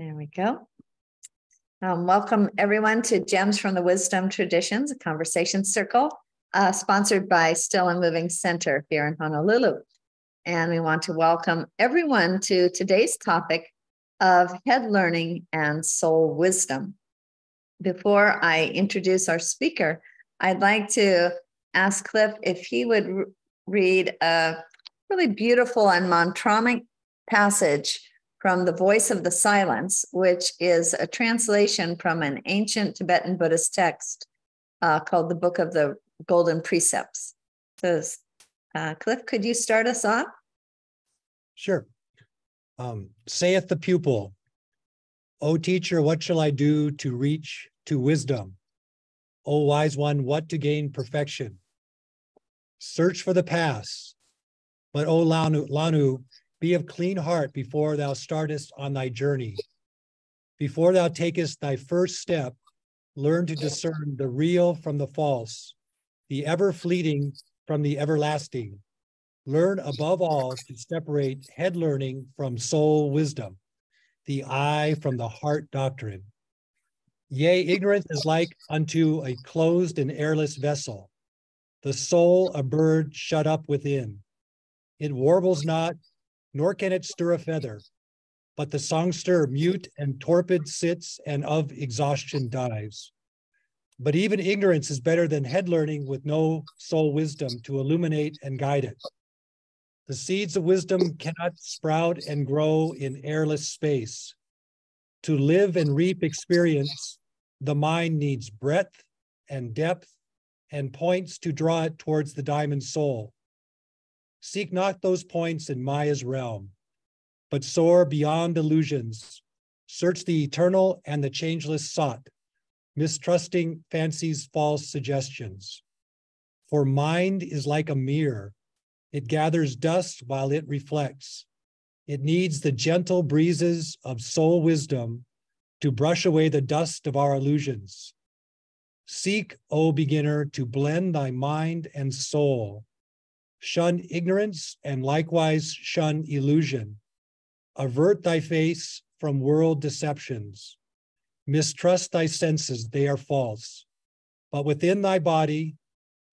There we go. Welcome everyone to Gems from the Wisdom Traditions, a conversation circle sponsored by Still and Moving Center here in Honolulu. And we want to welcome everyone to today's topic of head learning and soul wisdom. Before I introduce our speaker, I'd like to ask Cliff if he would read a really beautiful and mantramic passage from The Voice of the Silence, which is a translation from an ancient Tibetan Buddhist text called the Book of the Golden Precepts. So, Cliff, could you start us off? Sure. Saith the pupil, O teacher, what shall I do to reach to wisdom? O wise one, what to gain perfection? Search for the past, but O Lanu, be of clean heart before thou startest on thy journey. Before thou takest thy first step, learn to discern the real from the false, the ever fleeting from the everlasting. Learn above all to separate head learning from soul wisdom, the eye from the heart doctrine. Yea, ignorance is like unto a closed and airless vessel, the soul a bird shut up within. It warbles not, nor can it stir a feather, but the songster mute and torpid sits and of exhaustion dies. But even ignorance is better than head learning with no soul wisdom to illuminate and guide it. The seeds of wisdom cannot sprout and grow in airless space. To live and reap experience, the mind needs breadth and depth and points to draw it towards the diamond soul. Seek not those points in Maya's realm, but soar beyond illusions. Search the eternal and the changeless sought, mistrusting fancy's false suggestions. For mind is like a mirror. It gathers dust while it reflects. It needs the gentle breezes of soul wisdom to brush away the dust of our illusions. Seek, O beginner, to blend thy mind and soul. Shun ignorance and likewise shun illusion. Avert thy face from world deceptions. Mistrust thy senses, they are false. But within thy body,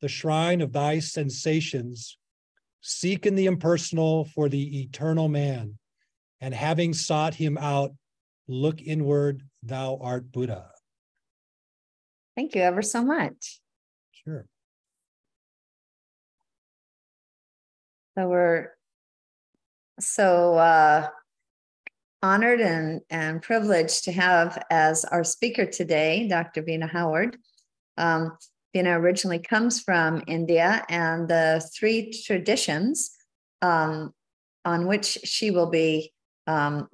the shrine of thy sensations, seek in the impersonal for the eternal man, and having sought him out, look inward, thou art Buddha. Thank you ever so much. Sure. So we're so honored and privileged to have as our speaker today, Dr. Veena Howard. Veena originally comes from India, and the three traditions on which she will be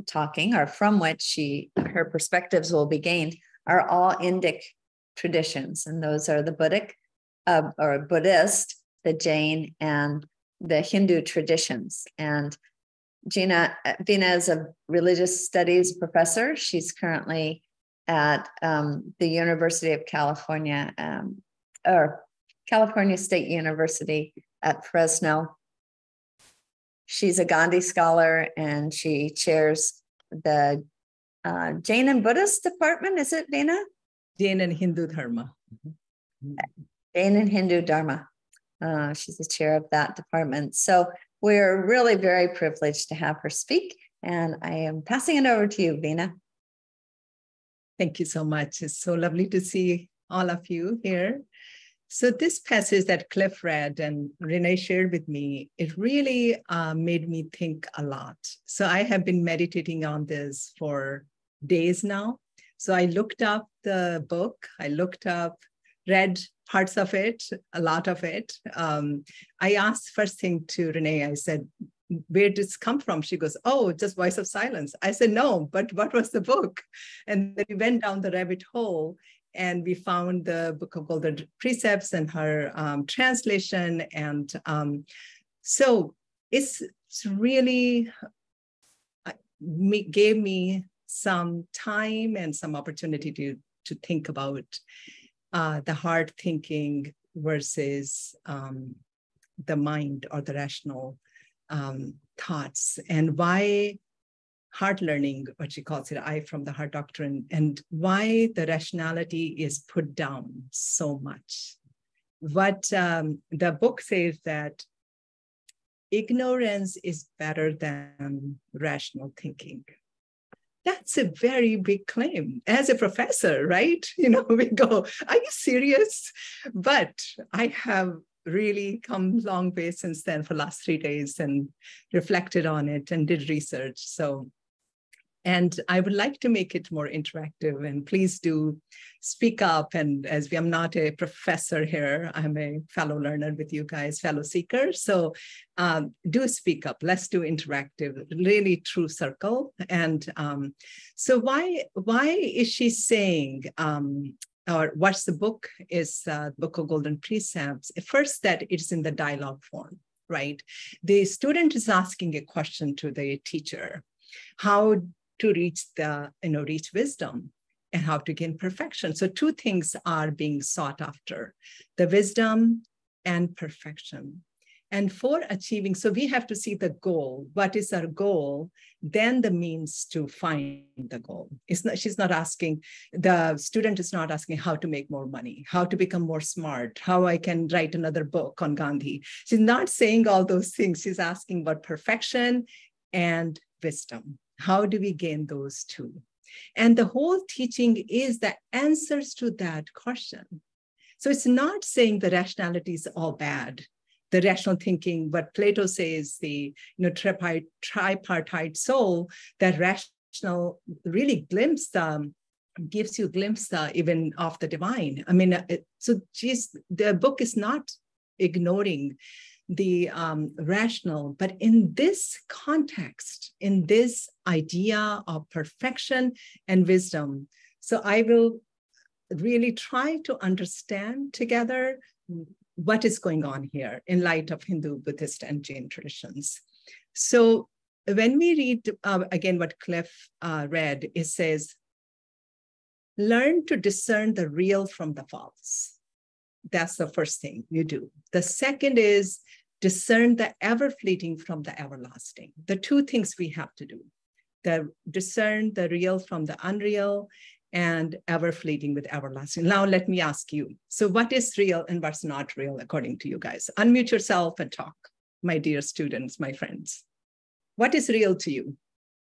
talking, or from which her perspectives will be gained, are all Indic traditions, and those are the Buddhist, the Jain, and the Hindu traditions. And Veena is a religious studies professor. She's currently at the University of California, or California State University at Fresno. She's a Gandhi scholar, and she chairs the Jain and Buddhist department. Is it, Veena? Jain and Hindu Dharma. Jain and Hindu Dharma. She's the chair of that department. So we're really very privileged to have her speak, and I am passing it over to you, Veena. Thank you so much. It's so lovely to see all of you here. So this passage that Cliff read and Renée shared with me, it really made me think a lot. So I have been meditating on this for days now. So I looked up the book, read parts of it, a lot of it. I asked first thing to Renée, I said, where did this come from? She goes, oh, just Voice of Silence. I said, no, but what was the book? And then we went down the rabbit hole, and we found the Book of Golden Precepts and her translation. And so it's really gave me some time and some opportunity to think about the hard thinking versus the mind or the rational thoughts, and why heart learning, what she calls it, I from the heart doctrine, and why the rationality is put down so much. What the book says that ignorance is better than rational thinking. That's a very big claim. As a professor, right? You know, we go, are you serious? But I have really come a long way since then for the last 3 days and reflected on it and did research. So, and I would like to make it more interactive, and please do speak up. And as I'm not a professor here, I'm a fellow learner with you guys, fellow seeker. So do speak up. Let's do interactive, really true circle. And so why is she saying, or what's the book is Book of Golden Precepts? First, that it's in the dialogue form, right? The student is asking a question to the teacher, how to reach reach wisdom and how to gain perfection. So 2 things are being sought after, the wisdom and perfection. And for achieving, so we have to see the goal. What is our goal? Then the means to find the goal. She's not asking, the student is not asking how to make more money, how to become more smart, how I can write another book on Gandhi. She's not saying all those things. She's asking about perfection and wisdom. How do we gain those 2? And the whole teaching is the answers to that question. So it's not saying the rationality is all bad. The rational thinking, what Plato says, the tripartite soul, that rational really gives you a glimpse even of the divine. I mean, so the book is not ignoring the rational, but in this context, in this idea of perfection and wisdom. So I will really try to understand together what is going on here in light of Hindu, Buddhist, and Jain traditions. So when we read, again, what Cliff read, it says, learn to discern the real from the false. That's the first thing you do. The second is discern the ever-fleeting from the everlasting. The 2 things we have to do. Discern the real from the unreal, and ever-fleeting with everlasting. Now let me ask you, so what is real and what's not real according to you guys? Unmute yourself and talk, my dear students, my friends. What is real to you?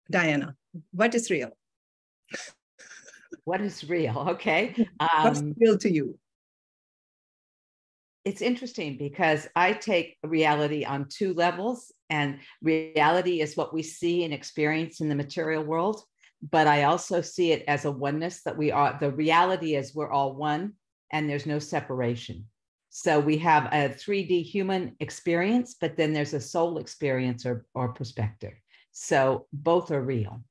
Diana, what is real? What is real? Okay. What's real to you? It's interesting because I take reality on 2 levels, and reality is what we see and experience in the material world. But I also see it as a oneness, that we are, the reality is we're all one and there's no separation. So we have a 3D human experience, but then there's a soul experience or perspective. So both are real.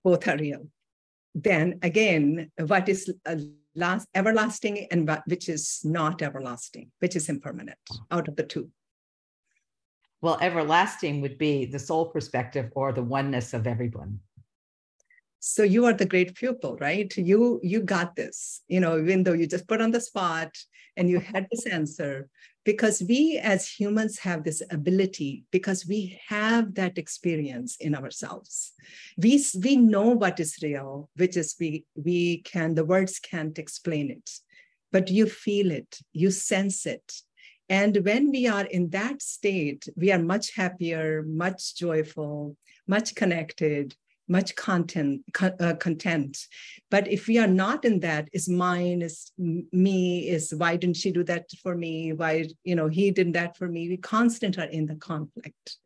Both are real. Then again, what is everlasting and which is not everlasting, which is impermanent out of the 2? Well, everlasting would be the soul perspective or the oneness of everyone. So you are the great pupil, right? You got this, even though you just put on the spot and you had this answer, because we as humans have this ability, because we have that experience in ourselves. We know what is real, which is we can, the words can't explain it, but you feel it, you sense it. And when we are in that state, we are much happier, much joyful, much connected, much content. But if we are not in that, is mine, is me, is why didn't she do that for me? Why, he did that for me? We constantly are in the conflict.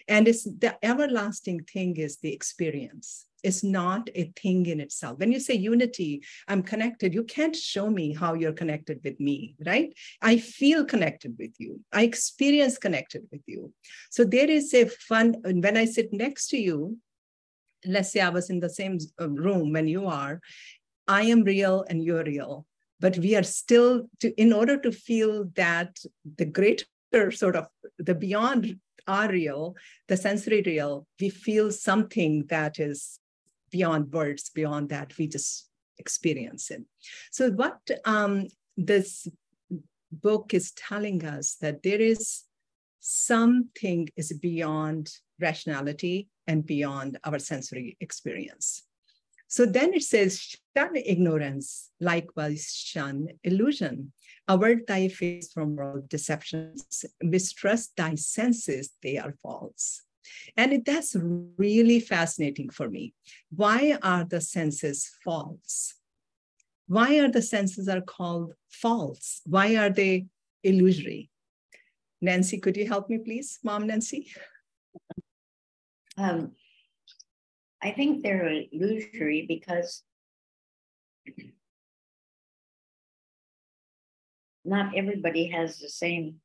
And it's the everlasting thing is the experience. It's not a thing in itself. When you say unity, I'm connected, you can't show me how you're connected with me, right? I feel connected with you. I experience connected with you. So there is a fun, when I sit next to you, let's say I was in the same room when you are, I am real and you're real, but we are still, in order to feel that the greater sort of, the beyond are real, the sensory real, we feel something that is beyond words, beyond that, we just experience it. So what this book is telling us, that there is something is beyond rationality, and beyond our sensory experience. So then it says, shun ignorance, likewise shun illusion. Avert thy face from world deceptions, mistrust thy senses, they are false. And that's really fascinating for me. Why are the senses false? Why are the senses are called false? Why are they illusory? Nancy, could you help me, please? Mom, Nancy? I think they're illusory because not everybody has the same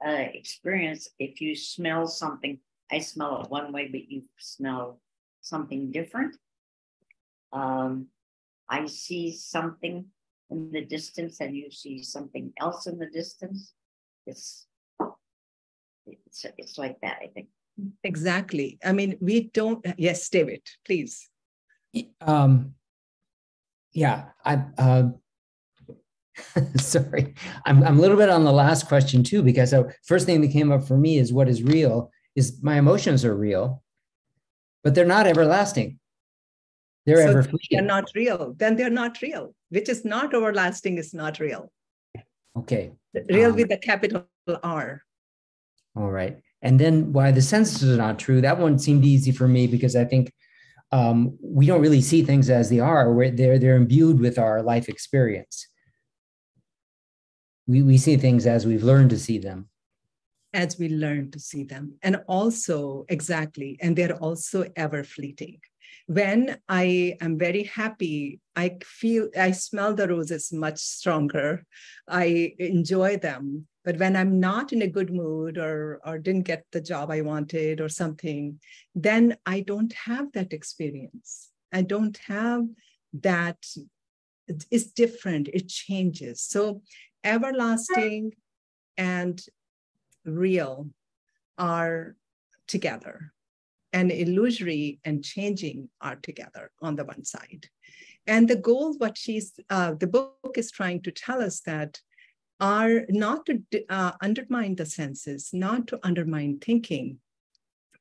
experience. If you smell something, I smell it one way, but you smell something different. I see something in the distance and you see something else in the distance. It's like that, I think. Exactly. I mean, we don't. Yes, David, please. Yeah, sorry, I'm a little bit on the last question too, because the first thing that came up for me is what is real is my emotions are real, but they're not everlasting. They're ever fleeting. They're not real. Then they're not real, which is not everlasting, is not real. Okay. Real with a capital R. All right. And then why the senses are not true, that one seemed easy for me because I think we don't really see things as they are. They're imbued with our life experience. We see things as we've learned to see them. As we learn to see them. And also, exactly, and they're also ever fleeting. When I am very happy, I smell the roses much stronger. I enjoy them. But when I'm not in a good mood or didn't get the job I wanted or something, then I don't have that experience. I don't have that. It's different. It changes. So everlasting and real are together, and illusory and changing are together on the one side. And the goal, what the book is trying to tell us that are not to undermine the senses, not to undermine thinking,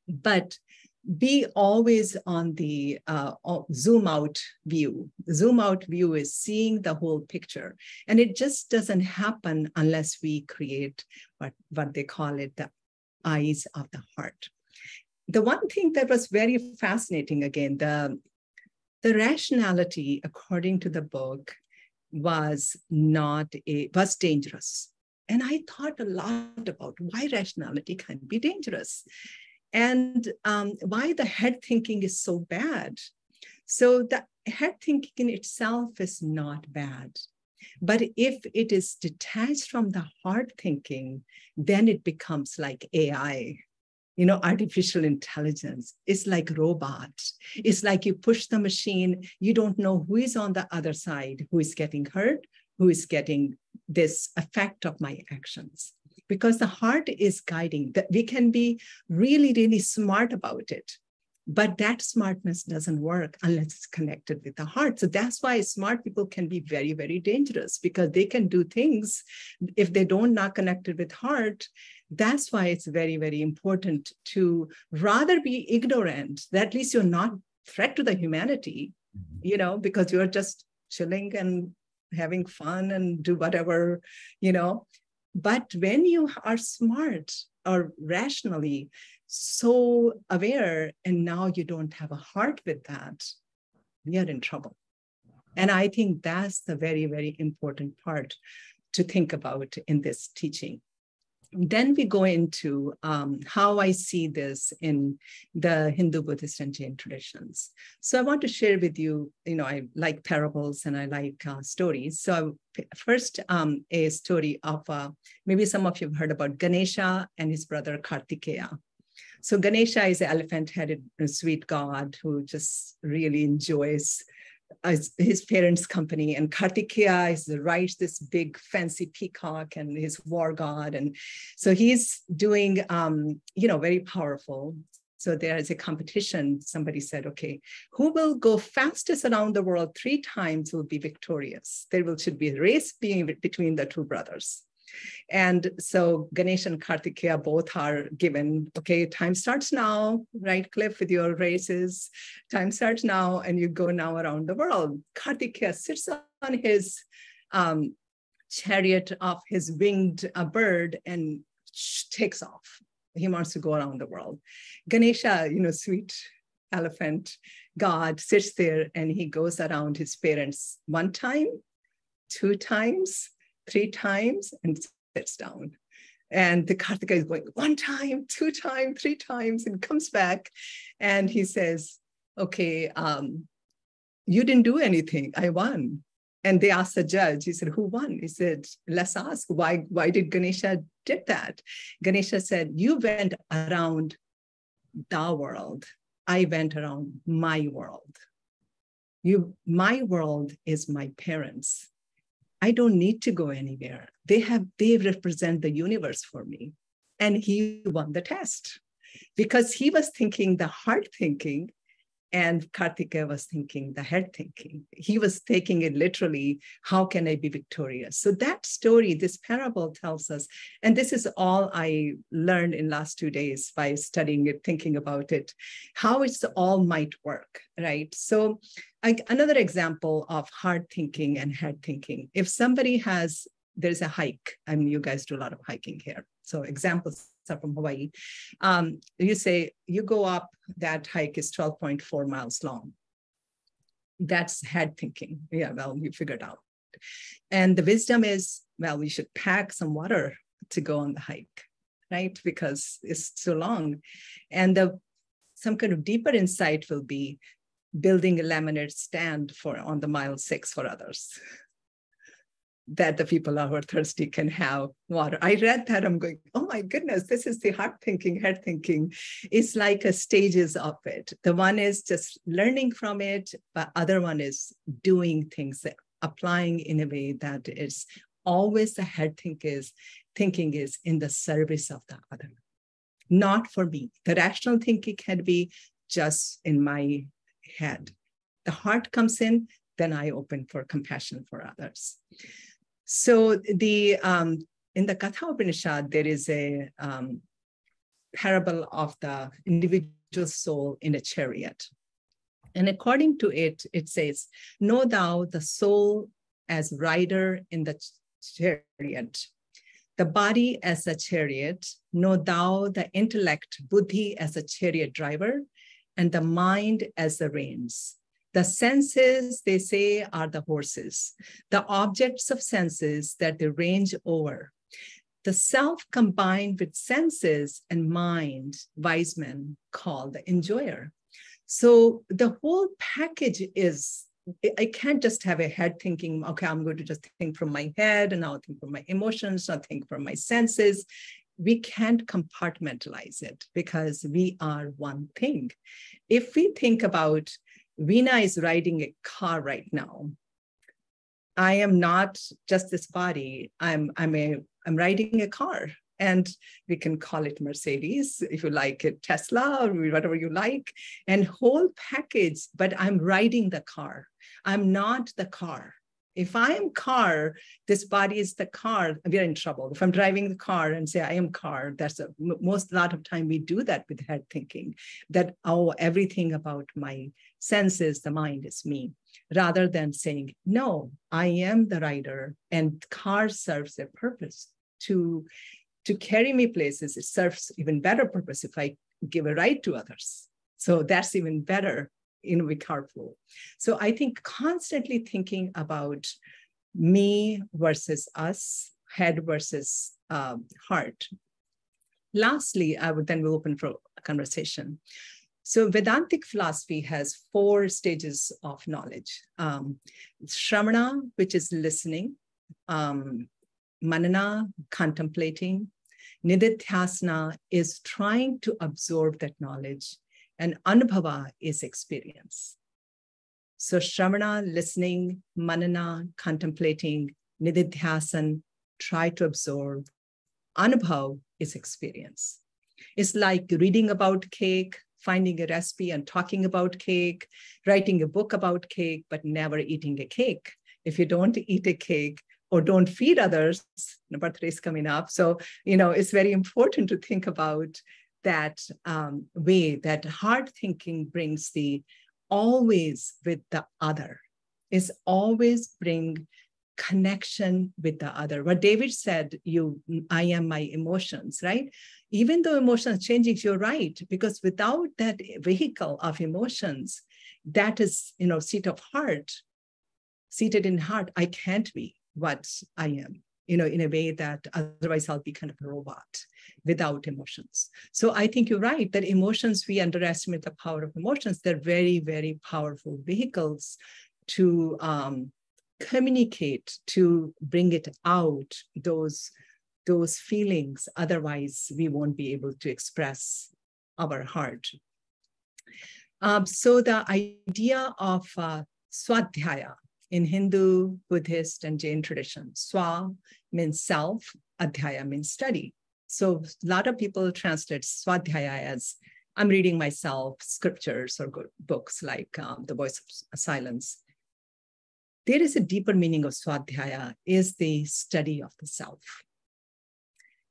but be always on the zoom out view. The zoom out view is seeing the whole picture. And it just doesn't happen unless we create what they call it, the eyes of the heart. The one thing that was very fascinating, again, the rationality, according to the book, was dangerous. And I thought a lot about why rationality can be dangerous and why the head thinking is so bad. So the head thinking in itself is not bad. But if it is detached from the heart thinking, then it becomes like AI. Artificial intelligence. It's like robots. It's like you push the machine, you don't know who is on the other side, who is getting hurt, who is getting this effect of my actions. Because the heart is guiding. That we can be really, really smart about it. But that smartness doesn't work unless it's connected with the heart. So that's why smart people can be very, very dangerous, because they can do things if they don't not connected with heart. That's why it's very, very important to rather be ignorant, that at least you're not a threat to the humanity, because you're just chilling and having fun and do whatever, But when you are smart or rationally so aware, and now you don't have a heart with that, we are in trouble. And I think that's the very, very important part to think about in this teaching. Then we go into how I see this in the Hindu, Buddhist, and Jain traditions. So I want to share with you, I like parables and I like stories. So first, a story of, maybe some of you have heard about Ganesha and his brother Kartikeya. So Ganesha is an elephant-headed sweet god who just really enjoys his parents' company, and Kartikeya rides this big fancy peacock and his war god, and so he's doing very powerful. So there is a competition. Somebody said, okay, who will go fastest around the world 3 times will be victorious. Should be a race between the two brothers. And so Ganesh and Kartikeya both are given, okay, time starts now, right, Cliff, with your races. Time starts now, and you go now around the world. Kartikeya sits on his chariot of his winged bird and takes off. He wants to go around the world. Ganesha, sweet elephant God, sits there and he goes around his parents 1 time, 2 times, 3 times, and sits down. And the Kartikeya is going 1 time, 2 times, 3 times, and comes back. And he says, okay, you didn't do anything. I won. And they asked the judge, he said, who won? He said, let's ask, why did Ganesha did that? Ganesha said, you went around the world. I went around my world. My world is my parents. I don't need to go anywhere. They represent the universe for me. And he won the test because he was thinking the heart thinking, and Kartikeya was thinking the head thinking. He was taking it literally, how can I be victorious? So that story, this parable tells us, and this is all I learned in last 2 days by studying it, thinking about it, how it's all might work, right? So another example of heart thinking and head thinking. If somebody there's a hike, I mean, you guys do a lot of hiking here. So examples are from Hawaii. You say, you go up, that hike is 12.4 miles long. That's head thinking. Yeah, well, you figured out. And the wisdom is, well, we should pack some water to go on the hike, right? Because it's too long. And some kind of deeper insight will be building a lemonade stand on the mile 6 for others, that the people who are thirsty can have water. I read that, I'm going, oh my goodness, this is the heart thinking, head thinking. It's like a stages of it. The one is just learning from it, but other one is doing things, applying in a way that is always the head thinking is in the service of the other, not for me. The rational thinking can be just in my head. The heart comes in, then I open for compassion for others. So in the Katha Upanishad, there is a parable of the individual soul in a chariot. And according to it, it says, know thou the soul as rider in the chariot, the body as a chariot, know thou the intellect, buddhi, as a chariot driver, and the mind as the reins. The senses, they say, are the horses, the objects of senses that they range over. The self combined with senses and mind, wise men call the enjoyer. So the whole package is, I can't just have a head thinking, okay, I'm going to just think from my head, and I'll think from my emotions, I'll think from my senses. We can't compartmentalize it because we are one thing. If we think about Veena is riding a car right now. I am not just this body. I'm riding a car, and we can call it Mercedes, if you like it, Tesla, or whatever you like, and whole package, but I'm riding the car. I'm not the car. If I am car, this body is the car, we are in trouble. If I'm driving the car and say I am car, that's a lot of time we do that with head thinking, that, oh, everything about my senses, the mind is me, rather than saying, no, I am the rider, and car serves a purpose to carry me places. It serves even better purpose if I give a ride to others. So that's even better. Be careful. So I think constantly thinking about me versus us, head versus heart. Lastly, I would then be open for a conversation. So Vedantic philosophy has 4 stages of knowledge. Shravana, which is listening, Manana, contemplating, Nididhyasana is trying to absorb that knowledge, and Anubhava is experience. So Shravana, listening, Manana, contemplating, Nididhyasana, try to absorb. Anubhav is experience. It's like reading about cake, finding a recipe and talking about cake, writing a book about cake, but never eating a cake. If you don't eat a cake, or don't feed others. The birthday is coming up. So, it's very important to think about that way that hard thinking brings the always with the other, is always bring connection with the other. What David said, I am my emotions, right? Even though emotions changing, you're right, because without that vehicle of emotions, that is, seat of heart, seated in heart, I can't be what I am, in a way that otherwise I'll be kind of a robot without emotions. So I think you're right that emotions, we underestimate the power of emotions. They're very, very powerful vehicles to communicate, to bring it out, those feelings. Otherwise, we won't be able to express our heart. So the idea of swadhyaya in Hindu, Buddhist, and Jain tradition, swa means self, adhyaya means study. So a lot of people translate swadhyaya as I'm reading myself scriptures or good books like The Voice of Silence. There is a deeper meaning of swadhyaya, is the study of the self.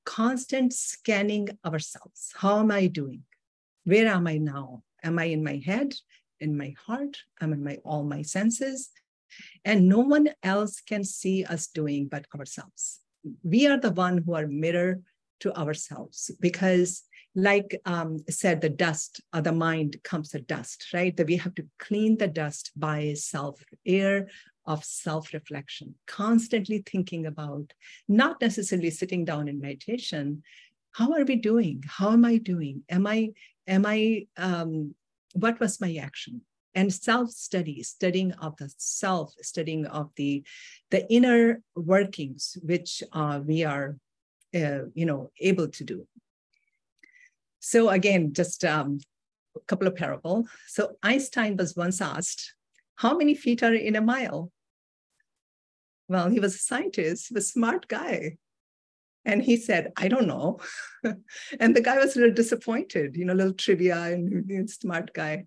Constant scanning ourselves. How am I doing? Where am I now? Am I in my head, in my heart? Am I in all my senses? And no one else can see us doing but ourselves. We are the one who are mirror to ourselves, because like said, the dust of the mind comes the dust, right? That we have to clean the dust by air of self-reflection, constantly thinking about, not necessarily sitting down in meditation. How are we doing? How am I doing? What was my action? And self-study, studying of the self, studying of the inner workings, which we are, able to do. So again, just a couple of parables. So Einstein was once asked, how many feet are in a mile? Well, he was a scientist, he was a smart guy. And he said, I don't know. And the guy was a little disappointed, a little trivia, and smart guy.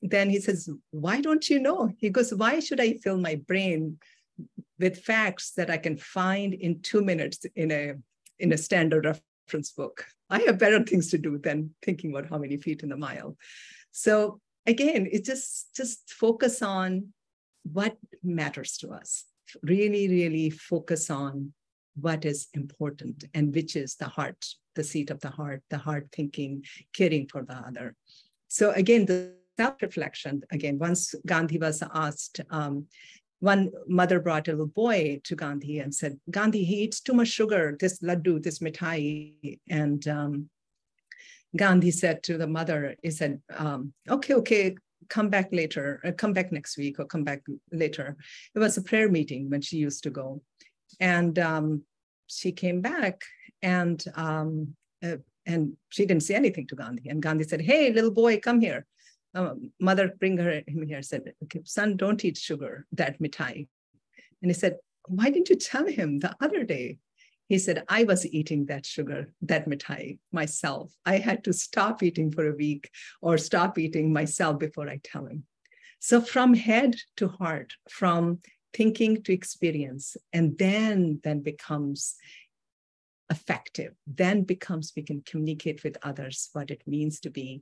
Then he says, why don't you know? He goes, why should I fill my brain with facts that I can find in 2 minutes in a standard reference book? I have better things to do than thinking about how many feet in the mile. So again, it's just focus on what matters to us. Really, really focus on what is important, and which is the heart, the seat of the heart thinking, caring for the other. So again, the self-reflection, again, once Gandhi was asked, one mother brought a little boy to Gandhi and said, Gandhi, he eats too much sugar, this laddu, this mithai. And Gandhi said to the mother, he said, okay, come back later, come back next week, or come back later. It was a prayer meeting when she used to go. And she came back, and she didn't say anything to Gandhi. And Gandhi said, hey, little boy, come here. Mother, bring him here, said, okay, son, don't eat sugar, that mithai. And he said, why didn't you tell him the other day? He said, I was eating that sugar, that mithai myself. I had to stop eating for a week, or stop eating myself before I tell him. So from head to heart, from thinking to experience, and then becomes effective, then becomes we can communicate with others what it means to be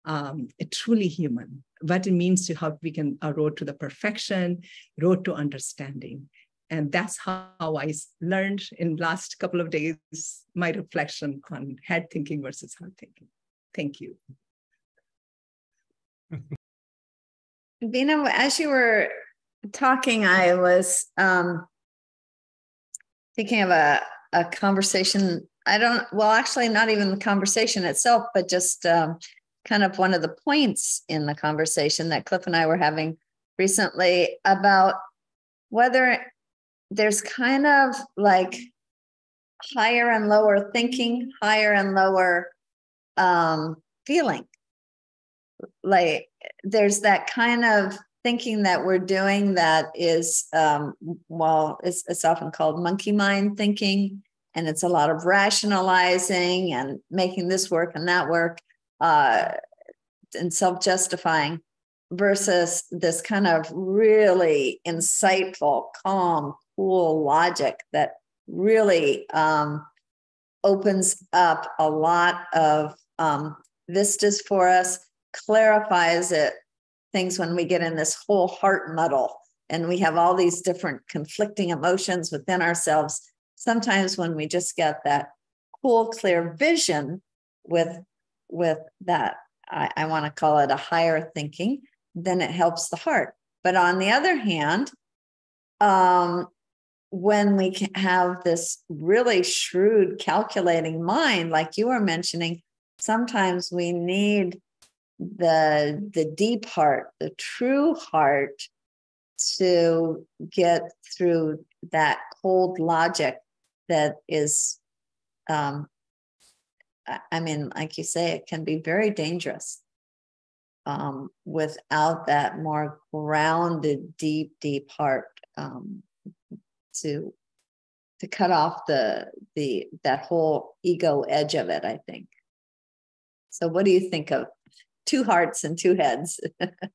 a truly human, what it means to how we can a road to the perfection, road to understanding. And that's how I learned in last couple of days, my reflection on head thinking versus heart thinking. Thank you. Veena, as you were talking, I was thinking of a conversation. Actually not even the conversation itself, but just kind of one of the points in the conversation that Cliff and I were having recently about whether there's kind of like higher and lower thinking, higher and lower feeling. Like there's that kind of thinking that we're doing that is, it's often called monkey mind thinking, and it's a lot of rationalizing and making this work and that work, and self-justifying, versus this kind of really insightful, calm, cool logic that really opens up a lot of vistas for us, clarifies things when we get in this whole heart muddle and we have all these different conflicting emotions within ourselves. Sometimes when we just get that cool, clear vision with that, I want to call it a higher thinking, then it helps the heart. But on the other hand, when we can have this really shrewd, calculating mind, like you were mentioning, sometimes we need the deep heart, the true heart, to get through that cold logic that is, I mean, like you say, it can be very dangerous without that more grounded, deep heart to cut off that whole ego edge of it, I think. So what do you think of two hearts and two heads?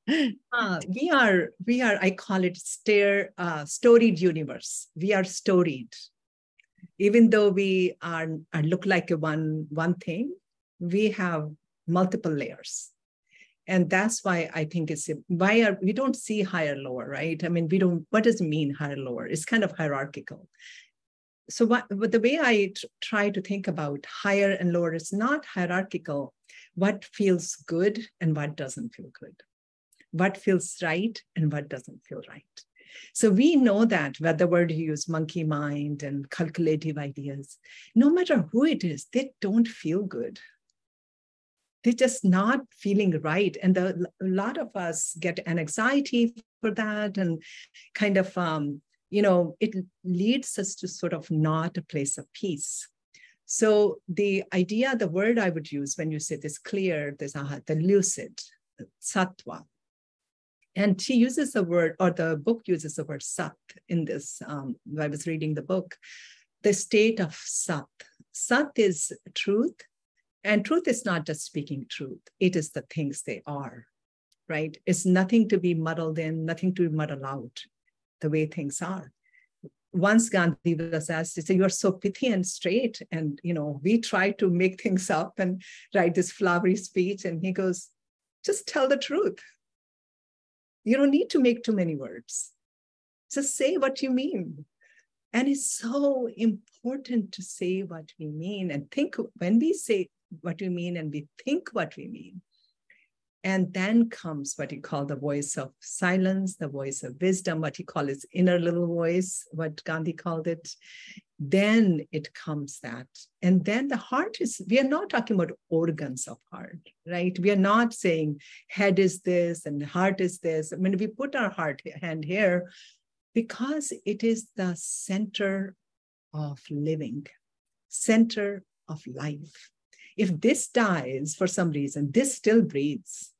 We are, I call it storied universe. We are storied. Even though we are look like a one thing, we have multiple layers. And that's why I think we don't see higher, lower, right? I mean, what does it mean higher, lower? It's kind of hierarchical. So but the way I try to think about higher and lower is not hierarchical. What feels good and what doesn't feel good? What feels right and what doesn't feel right? So we know that whether word you use monkey mind and calculative ideas, no matter who it is, they don't feel good. They're just not feeling right. And a lot of us get an anxiety for that, and kind of, it leads us to sort of not a place of peace. So the word I would use when you say this clear, the lucid, sattva. And she uses the word, or the book uses the word sat in this. I was reading the book, the state of sat. Sat is truth. And truth is not just speaking truth. It is the things they are, right? It's nothing to be muddled in, nothing to be muddled out, the way things are. Once Gandhi was asked, he said, "You are so pithy and straight." And, we try to make things up and write this flowery speech. And he goes, "Just tell the truth. You don't need to make too many words. Just say what you mean." And it's so important to say what we mean and think when we say what we mean and we think what we mean. And then comes what you call the voice of silence, the voice of wisdom, what he called his inner little voice, what Gandhi called it. Then it comes that. And then the heart we are not talking about organs of heart, right? We are not saying head is this and heart is this. I mean, we put our hand here because it is the center of living, center of life. If this dies for some reason, this still breathes,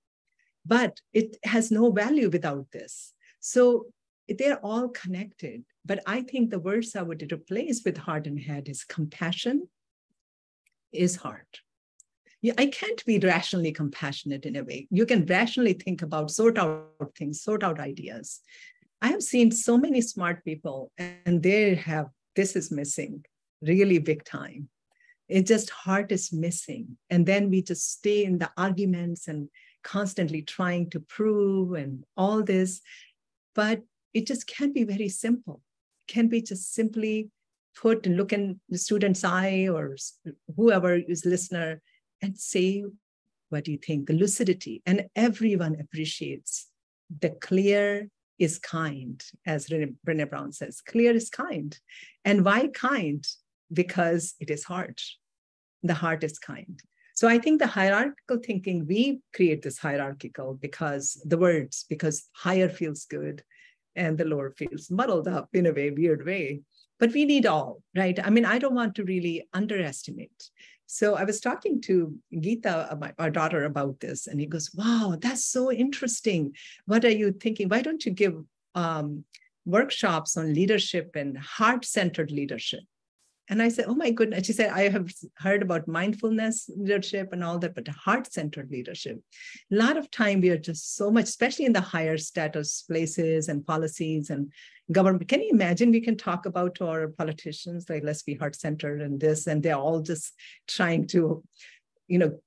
but it has no value without this. So they're all connected. But I think the words I would replace with heart and head is compassion is heart. I can't be rationally compassionate in a way. You can rationally think about, sort out things, sort out ideas. I have seen so many smart people and this is missing really big time. It's just heart is missing. And then we just stay in the arguments and constantly trying to prove and all this. But it just can be very simple. Can we just simply look in the student's eye or whoever is listener and say, what do you think? The lucidity. And everyone appreciates the clear is kind, as Brené Brown says, clear is kind. And why kind? Because it is heart. The heart is kind. So I think the hierarchical thinking, we create this hierarchical because higher feels good and the lower feels muddled up in a weird way. But we need all, right? I mean, I don't want to really underestimate. So I was talking to Geeta, our daughter, about this, and he goes, "Wow, that's so interesting. What are you thinking? Why don't you give workshops on leadership and heart-centered leadership?" And I said, "Oh my goodness." She said, "I have heard about mindfulness leadership and all that, but heart-centered leadership. A lot of time we are just so much, especially in the higher status places and policies, and government. Can you imagine we can talk about to our politicians, like, let's be heart-centered and this, and they're all just trying to,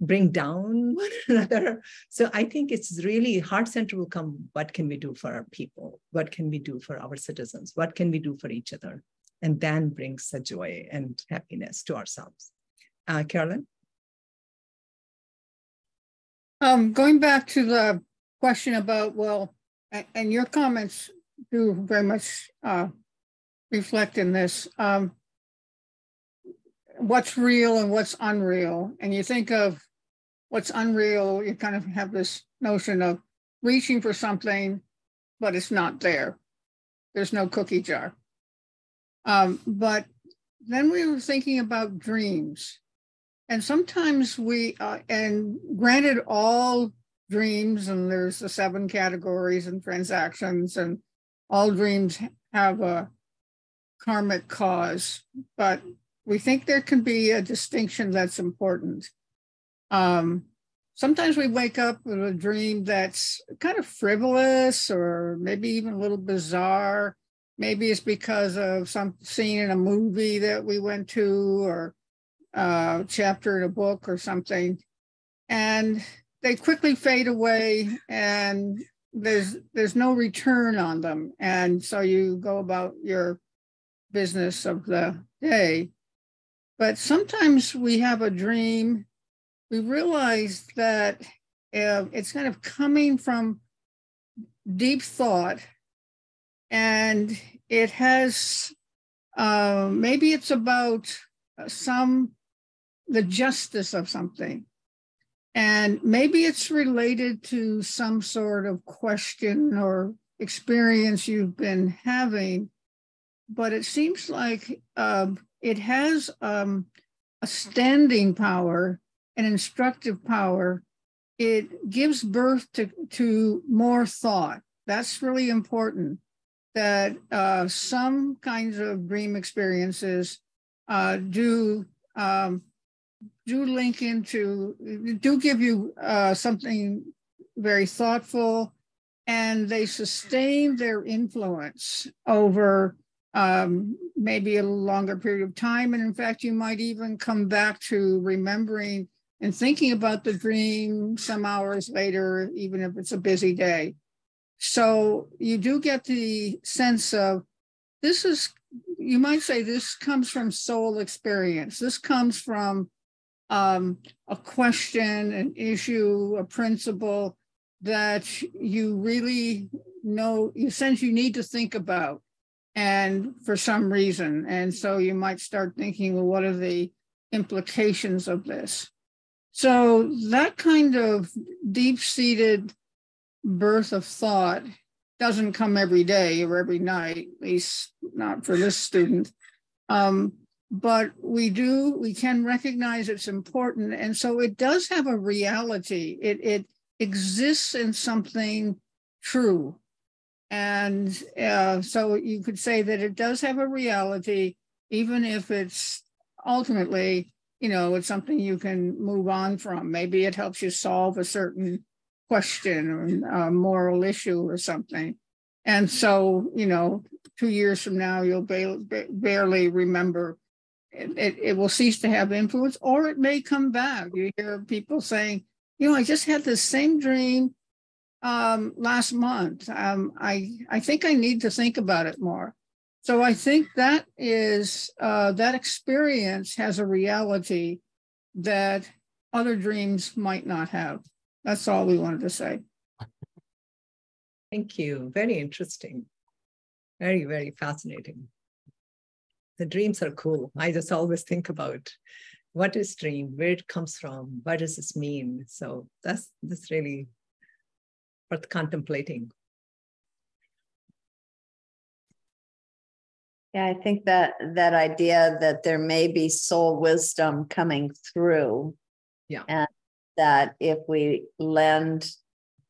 bring down one another. So I think it's really heart-centered will come, what can we do for our people? What can we do for our citizens? What can we do for each other? And then brings the joy and happiness to ourselves. Carolyn? Going back to the question about, and your comments do very much reflect in this, what's real and what's unreal. And you think of what's unreal, you kind of have this notion of reaching for something, but it's not there. There's no cookie jar. But then we were thinking about dreams. And sometimes and granted, all dreams, and there's the 7 categories and transactions, and all dreams have a karmic cause, but we think there can be a distinction that's important. Sometimes we wake up with a dream that's kind of frivolous or maybe even a little bizarre. Maybe it's because of some scene in a movie that we went to, or a chapter in a book or something. And they quickly fade away, and there's no return on them. And so you go about your business of the day. But sometimes we have a dream, we realize that it's kind of coming from deep thought, and it has, maybe it's about the justice of something. And maybe it's related to some sort of question or experience you've been having, but it seems like it has a standing power, an instructive power. It gives birth to more thought. That's really important, that some kinds of dream experiences do link into, do give you something very thoughtful, and they sustain their influence over maybe a longer period of time. And in fact, you might even come back to remembering and thinking about the dream some hours later, even if it's a busy day. So you do get the sense of, this is, you might say, this comes from soul experience. This comes from a question, an issue, a principle that you really know, you sense you need to think about, and for some reason. And so you might start thinking, well, what are the implications of this? So that kind of deep-seated birth of thought doesn't come every day or every night, at least not for this student. But we can recognize it's important. And so it does have a reality. It exists in something true. And so you could say that it does have a reality, even if it's ultimately, it's something you can move on from. Maybe it helps you solve a certain question or a moral issue or something. And so, 2 years from now, you'll barely remember. It will cease to have influence, or it may come back. You hear people saying, I just had the same dream last month. I think I need to think about it more. So I think that is, that experience has a reality that other dreams might not have. That's all we wanted to say. Thank you. Very interesting. Very, very fascinating. The dreams are cool. I just always think about, what is dream, where it comes from, what does this mean? So that's really worth contemplating. Yeah, I think that idea that there may be soul wisdom coming through. Yeah. And that if we lend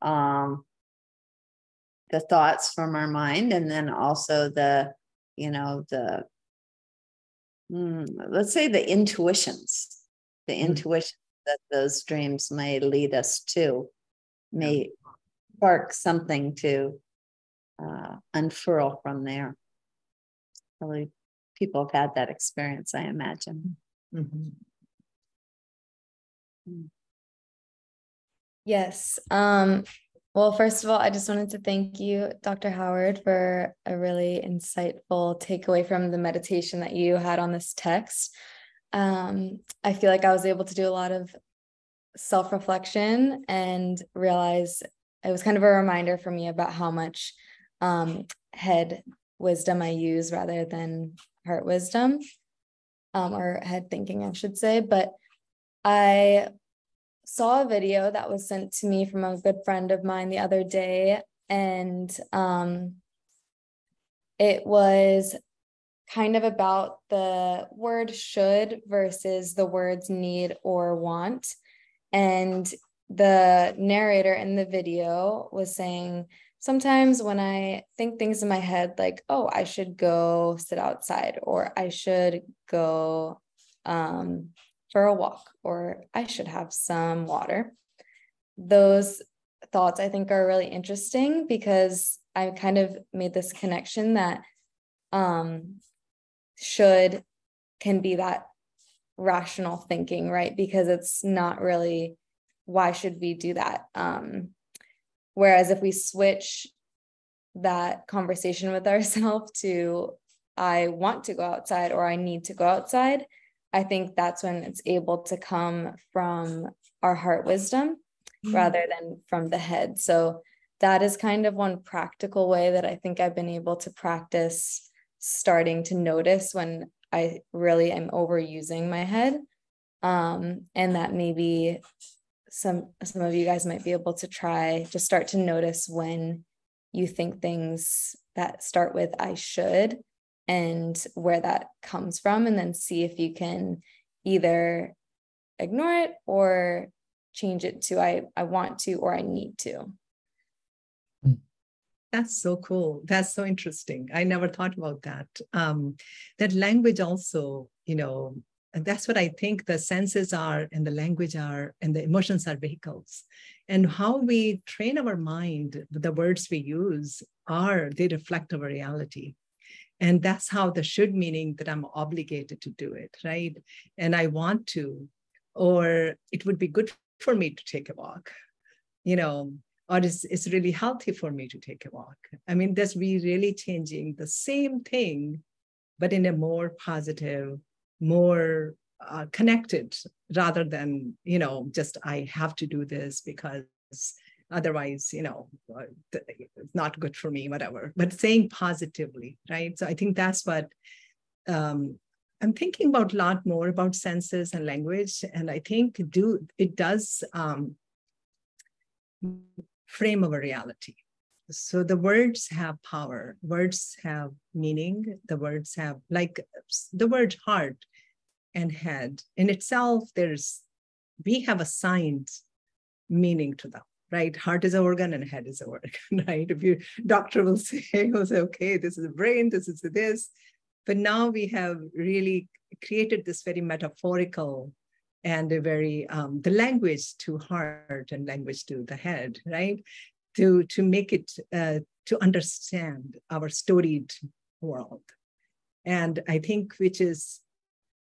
the thoughts from our mind, and then also let's say the intuitions that those dreams may lead us to, may spark something to unfurl from there. Probably people have had that experience, I imagine. Mm-hmm. Yes. Well, first of all, I just wanted to thank you, Dr. Howard, for a really insightful takeaway from the meditation that you had on this text. I feel like I was able to do a lot of self-reflection and realize it was kind of a reminder for me about how much head wisdom I use rather than heart wisdom, or head thinking, I should say. But I saw a video that was sent to me from a good friend of mine the other day, and it was kind of about the word should versus the words need or want. And the narrator in the video was saying, sometimes when I think things in my head, like, oh, I should go sit outside, or I should go for a walk, or I should have some water. Those thoughts I think are really interesting, because I kind of made this connection that should can be that rational thinking, right? Because it's not really, why should we do that? Whereas if we switch that conversation with ourselves to, I want to go outside, or I need to go outside, I think that's when it's able to come from our heart wisdom rather than from the head. So that is kind of one practical way that I think I've been able to practice starting to notice when I really am overusing my head. And that maybe some of you guys might be able to try, just start to notice when you think things that start with I should, and where that comes from, and then see if you can either ignore it or change it to I want to, or I need to. That's so cool. That's so interesting. I never thought about that. That language also, and that's what I think the senses are, and the language are, and the emotions are vehicles. And how we train our mind, the words we use they reflect our reality. And that's how the should, meaning that I'm obligated to do it, right? And I want to, or it would be good for me to take a walk, or it's really healthy for me to take a walk. I mean, that's really changing the same thing, but in a more positive, more connected, rather than, just I have to do this because otherwise, it's not good for me, whatever, but saying positively, right? So I think that's what I'm thinking about a lot more about senses and language. And I think it does frame our reality. So the words have power, words have meaning, the words have, like the word heart and head in itself, we have assigned meaning to them, right? Heart is an organ and head is an organ, right? If doctor will say, okay, this is the brain, this is this. But now we have really created this very metaphorical and a very, the language to heart and language to the head, right? To make it, to understand our storied world. And I think which is,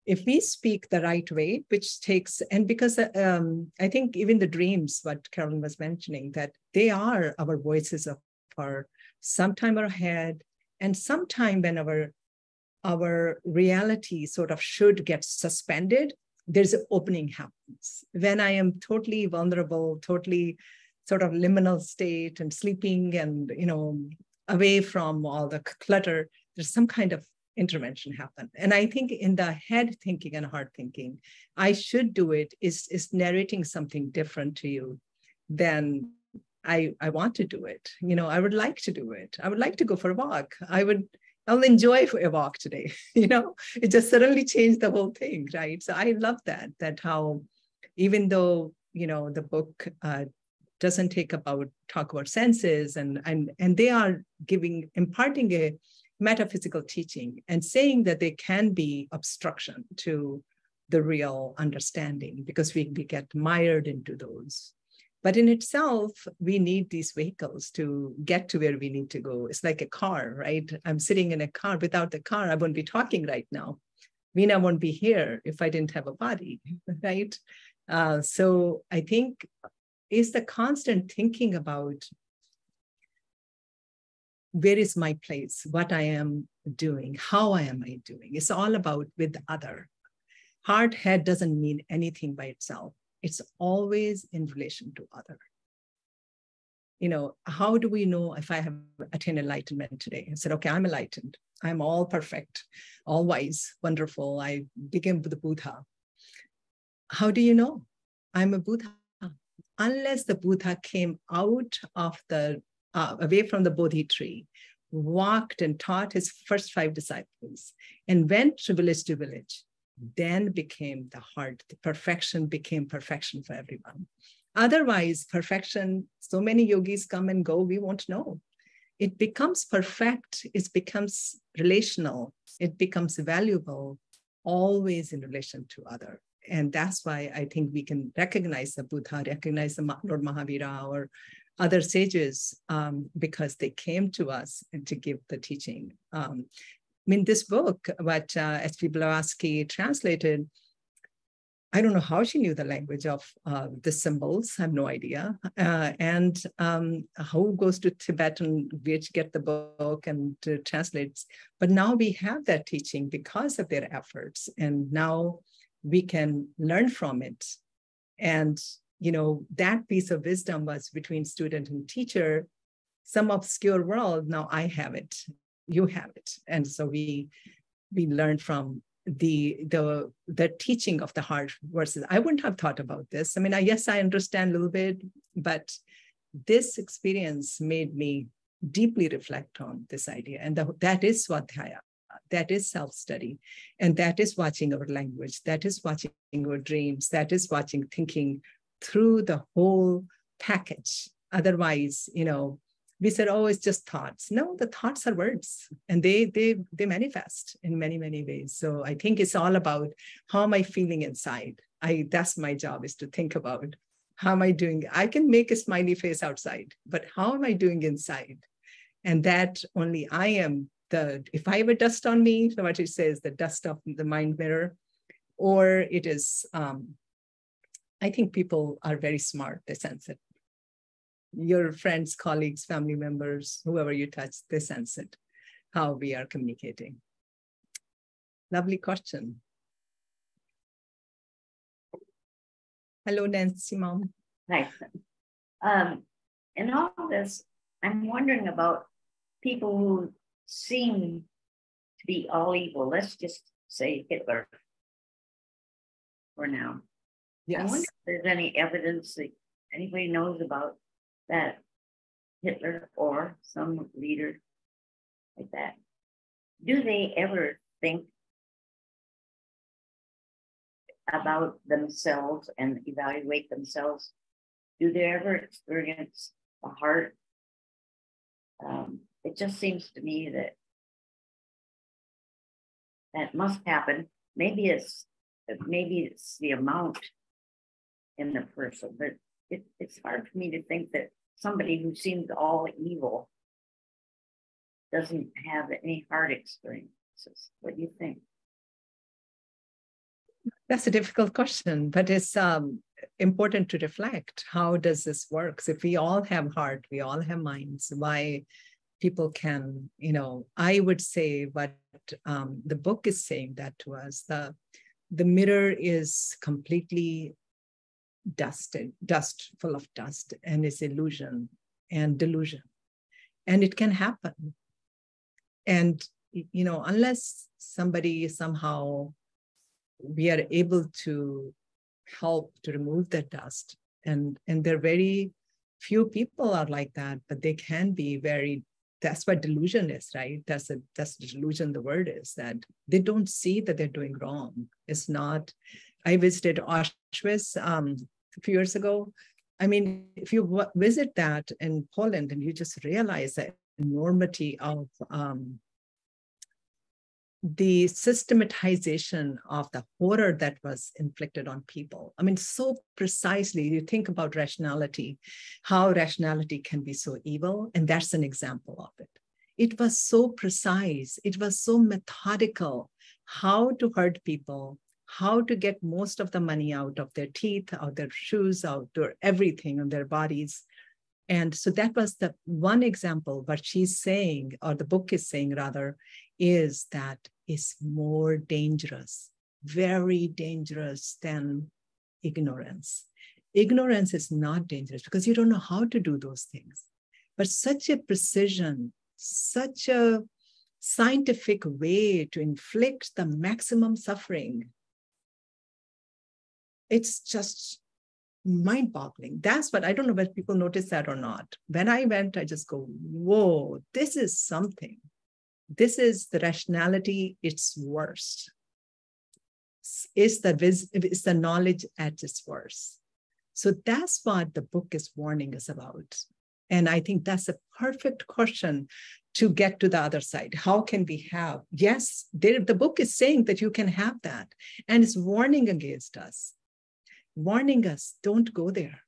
if we speak the right way, which takes, and because I think even the dreams, what Carolyn was mentioning, that they are our voices of sometime our head, and sometime when our reality sort of should get suspended, there's an opening happens. When I am totally vulnerable, totally sort of liminal state and sleeping and, away from all the clutter, there's some kind of intervention happen. And I think in the head thinking and heart thinking, I should do it is narrating something different to you than I want to do it. I would like to do it. I would like to go for a walk. I'll enjoy a walk today. It just suddenly changed the whole thing, right? So I love that how, even though, the book doesn't talk about senses and they are imparting a metaphysical teaching and saying that they can be obstruction to the real understanding because we get mired into those. But in itself, we need these vehicles to get to where we need to go. It's like a car, right? I'm sitting in a car. Without the car, I wouldn't be talking right now. Veena won't be here if I didn't have a body, right? So I think it's the constant thinking about where is my place, what I am doing, how am I doing? It's all about with the other. Heart, head doesn't mean anything by itself. It's always in relation to other. You know, how do we know if I have attained enlightenment today? I said, okay, I'm enlightened. I'm all perfect, all wise, wonderful. I became the Buddha. How do you know I'm a Buddha? Unless the Buddha came out of the, away from the Bodhi tree, walked and taught his first 5 disciples, and went to village, then became the heart. The perfection became perfection for everyone. Otherwise, perfection, so many yogis come and go, we won't know. It becomes perfect, it becomes relational, it becomes valuable, always in relation to other. And that's why I think we can recognize the Buddha, recognize the Lord Mahavira or other sages, because they came to us and to give the teaching. I mean, this book, what S.P. Blavatsky translated, I don't know how she knew the language of the symbols, I have no idea. And who goes to Tibet and where to get the book and to translate. But now we have that teaching because of their efforts. And now we can learn from it. And, you know, that piece of wisdom was between student and teacher, some obscure world, now I have it, you have it. And so we learn from the teaching of the heart versus, I wouldn't have thought about this. I mean, yes, I understand a little bit, but this experience made me deeply reflect on this idea. And that is Swadhyaya, that is self-study, and that is watching our language, that is watching our dreams, that is watching, thinking through the whole package. Otherwise, you know, we said, oh, it's just thoughts. No, the thoughts are words, and they manifest in many, many ways. So I think it's all about how am I feeling inside? That's my job, is to think about how am I doing? I can make a smiley face outside, but how am I doing inside? And that only I am if I have a dust on me, so what it says, the dust of the mind mirror, or it is, I think people are very smart, they sense it. Your friends, colleagues, family members, whoever you touch, they sense it, how we are communicating. Lovely question. Hello, Nancy, Mom. Hi. In all this, I'm wondering about people who seem to be all evil. Let's just say Hitler for now. Yes. I wonder if there's any evidence that anybody knows about that Hitler or some leader like that. Do they ever think about themselves and evaluate themselves? Do they ever experience the heart? It just seems to me that must happen. Maybe it's the amount in the person, but it's hard for me to think that somebody who seems all evil doesn't have any heart experiences. What do you think? That's a difficult question, but it's important to reflect. How does this work? So if we all have heart, we all have minds, why people can, you know, I would say what the book is saying that to us, the mirror is completely dust full of dust, and it's illusion and delusion, and it can happen. And, you know, unless somebody somehow we are able to help to remove that dust, and there are very few people are like that, but they can be very, that's what delusion is, right? That's the delusion, the word is that they don't see that they're doing wrong. It's not, I visited Auschwitz a few years ago. I mean, if you visit that in Poland and you just realize the enormity of the systematization of the horror that was inflicted on people. I mean, so precisely, you think about rationality, how rationality can be so evil, and that's an example of it. It was so precise, it was so methodical, how to hurt people, how to get most of the money out of their teeth, out their shoes, out their everything on their bodies. And so that was the one example. What she's saying, or the book is saying rather, is that it's more dangerous, very dangerous than ignorance. Ignorance is not dangerous because you don't know how to do those things. But such a precision, such a scientific way to inflict the maximum suffering, it's just mind-boggling. That's what, I don't know whether people notice that or not. When I went, I just go, whoa, this is something. This is the rationality, its worst. It's the knowledge at its worst. So that's what the book is warning us about. And I think that's a perfect question to get to the other side. How can we have? Yes, the book is saying that you can have that. And it's warning against us. Warning us, don't go there.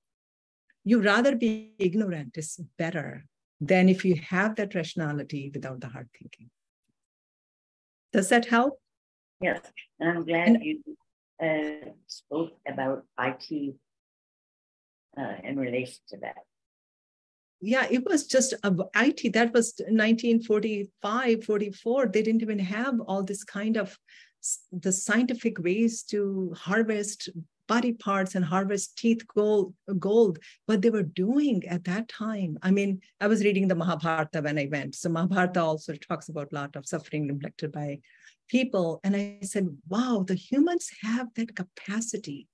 You rather be ignorant is better than if you have that rationality without the hard thinking. Does that help? Yes, and I'm glad you spoke about IT in relation to that. Yeah, it was just IT. That was 1945, 44. They didn't even have all this kind of the scientific ways to harvest body parts and harvest teeth gold, but they were doing at that time. I mean, I was reading the Mahabharata when I went. So Mahabharata also talks about a lot of suffering inflicted by people. And I said, wow, the humans have that capacity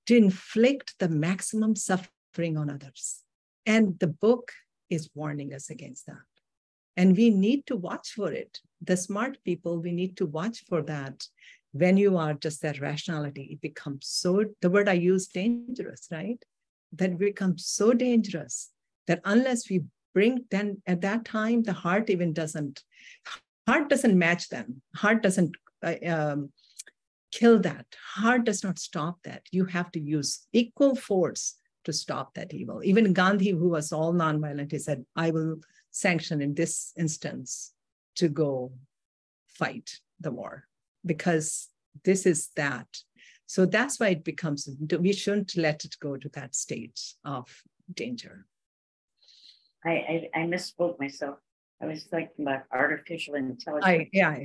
to inflict the maximum suffering on others. And the book is warning us against that. And we need to watch for it. The smart people, we need to watch for that. When you are just that rationality, it becomes so, the word I use, dangerous, right? That becomes so dangerous that unless we bring, then at that time, the heart even doesn't match them. Heart doesn't kill that. Heart does not stop that. You have to use equal force to stop that evil. Even Gandhi, who was all nonviolent, he said, I will sanction in this instance to go fight the war, because this is that. So that's why it becomes, we shouldn't let it go to that stage of danger. I misspoke myself. I was thinking about artificial intelligence. Right. Yeah.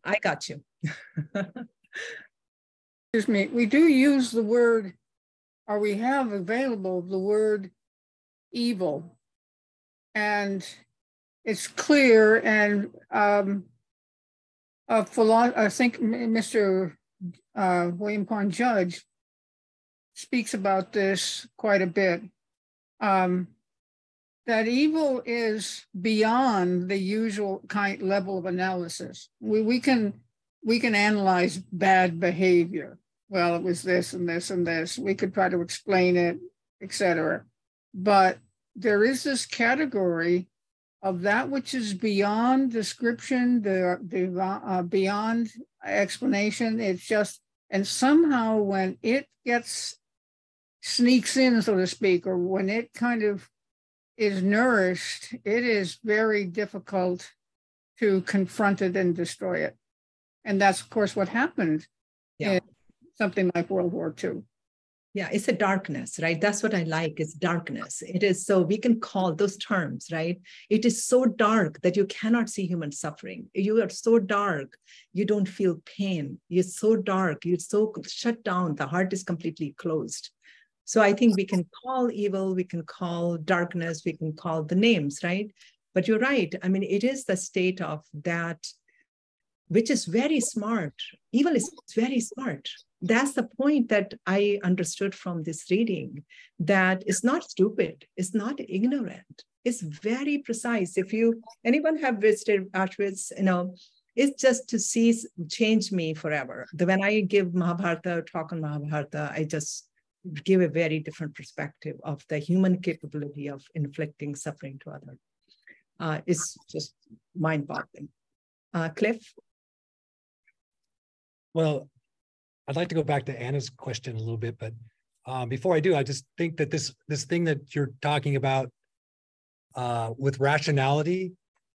I got you. Excuse me. We do use the word, or we have available the word evil. And it's clear, and I think Mr. William Pond Judge speaks about this quite a bit. That evil is beyond the usual kind level of analysis. We can analyze bad behavior. Well, it was this and this and this. We could try to explain it, etc. But there is this category of that which is beyond description, beyond explanation. It's just, and somehow when it sneaks in, so to speak, or when it kind of is nourished, it is very difficult to confront it and destroy it. And that's, of course, what happened in something like World War II. Yeah, it's a darkness, right? That's what I like, is darkness. It is, so we can call those terms, right? It is so dark that you cannot see human suffering. You are so dark, you don't feel pain. You're so dark, you're so shut down, the heart is completely closed. So I think we can call evil, we can call darkness, we can call the names, right? But you're right. I mean, it is the state of that, which is very smart. Evil is very smart. That's the point that I understood from this reading, that it's not stupid, it's not ignorant, it's very precise. If anyone have visited Auschwitz, it's just to change me forever. When I give Mahabharata, talk on Mahabharata, I just give a very different perspective of the human capability of inflicting suffering to others. It's just mind-boggling. Cliff? Well, I'd like to go back to Anna's question a little bit, but before I do, I just think that this thing that you're talking about with rationality,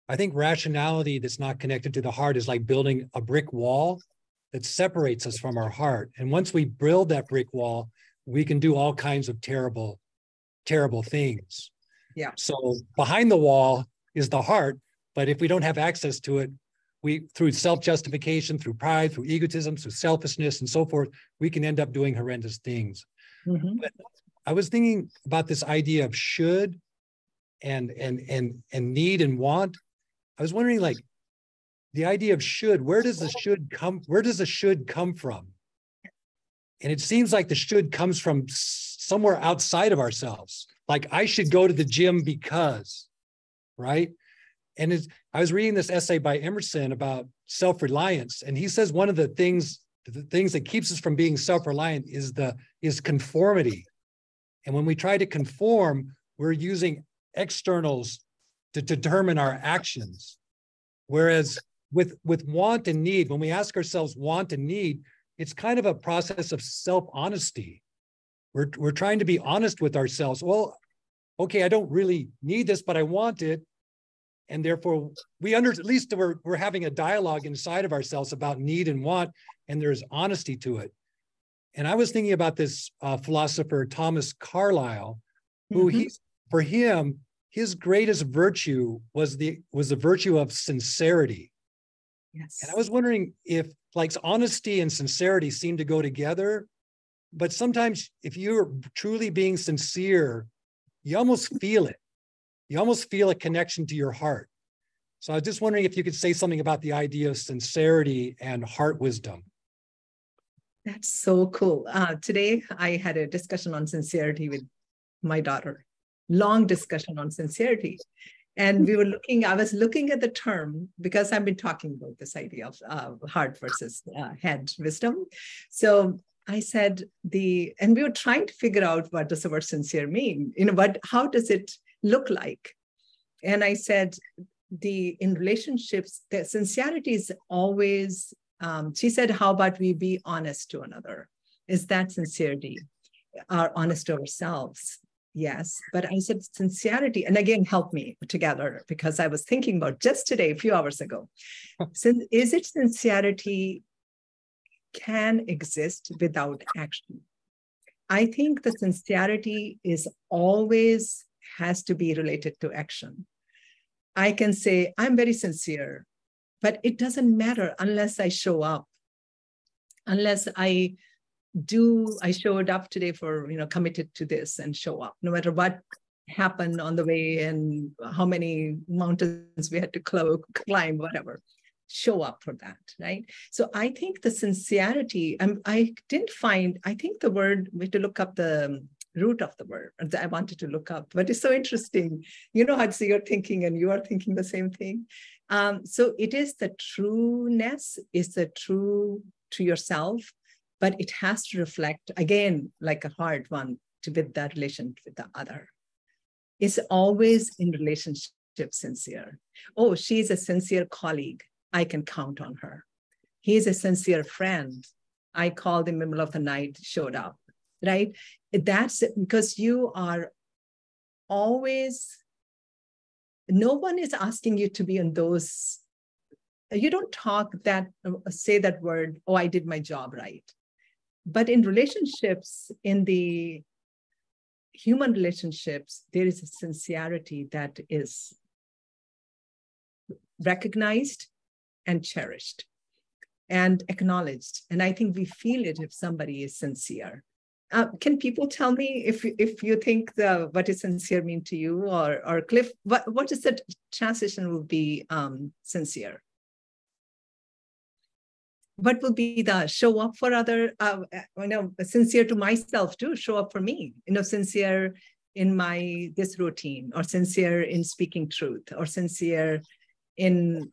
I think rationality that's not connected to the heart is like building a brick wall that separates us from our heart. And once we build that brick wall, we can do all kinds of terrible, terrible things. Yeah. So behind the wall is the heart, but if we don't have access to it, we, through self-justification, through pride, through egotism, through selfishness and so forth, we can end up doing horrendous things. Mm-hmm. But I was thinking about this idea of should and need and want. I was wondering, like, the idea of should, where does the should come from? And it seems like the should comes from somewhere outside of ourselves. Like, I should go to the gym because, right? And I was reading this essay by Emerson about self-reliance, and he says one of the things that keeps us from being self-reliant is conformity. And when we try to conform, we're using externals to determine our actions. Whereas with want and need, when we ask ourselves want and need, it's kind of a process of self-honesty. We're trying to be honest with ourselves. Well, okay, I don't really need this, but I want it. And therefore, at least we're having a dialogue inside of ourselves about need and want, and there's honesty to it. And I was thinking about this philosopher, Thomas Carlyle, who for him, his greatest virtue was the virtue of sincerity. Yes. And I was wondering if, like, honesty and sincerity seem to go together, but sometimes if you're truly being sincere, you almost feel it. You almost feel a connection to your heart. So I was just wondering if you could say something about the idea of sincerity and heart wisdom. That's so cool. Today, I had a discussion on sincerity with my daughter, long discussion on sincerity. And I was looking at the term, because I've been talking about this idea of heart versus head wisdom. So I said and we were trying to figure out, what does the word sincere mean? How does it look like? And I said, in relationships, the sincerity is always, she said, how about we be honest to another? Is that sincerity? Are honest to ourselves? Yes. But I said sincerity, and again, help me together, because I was thinking about just today, a few hours ago. Is it sincerity can exist without action? I think the sincerity is always has to be related to action. I can say, I'm very sincere, but it doesn't matter unless I show up, unless I showed up today for, committed to this and show up, no matter what happened on the way and how many mountains we had to climb, whatever, show up for that, right? So I think the sincerity, I think the word, we had to look up the root of the word. I wanted to look up, but it's so interesting. How you're thinking and you are thinking the same thing. So it is the trueness, is the true to yourself, but it has to reflect, again, like a hard one, with that relation with the other. It's always in relationship sincere. Oh, she's a sincere colleague. I can count on her. He's a sincere friend. I called in the middle of the night, showed up, right? That's because you are always, no one is asking you to be in those, you don't say that word, oh, I did my job right. But in relationships, in the human relationships, there is a sincerity that is recognized and cherished and acknowledged. And I think we feel it if somebody is sincere. Can people tell me if you think what does sincere mean to you, or Cliff, what is the transition will be sincere? What will be the show up for other, sincere to myself too, show up for me, sincere in this routine, or sincere in speaking truth, or sincere in,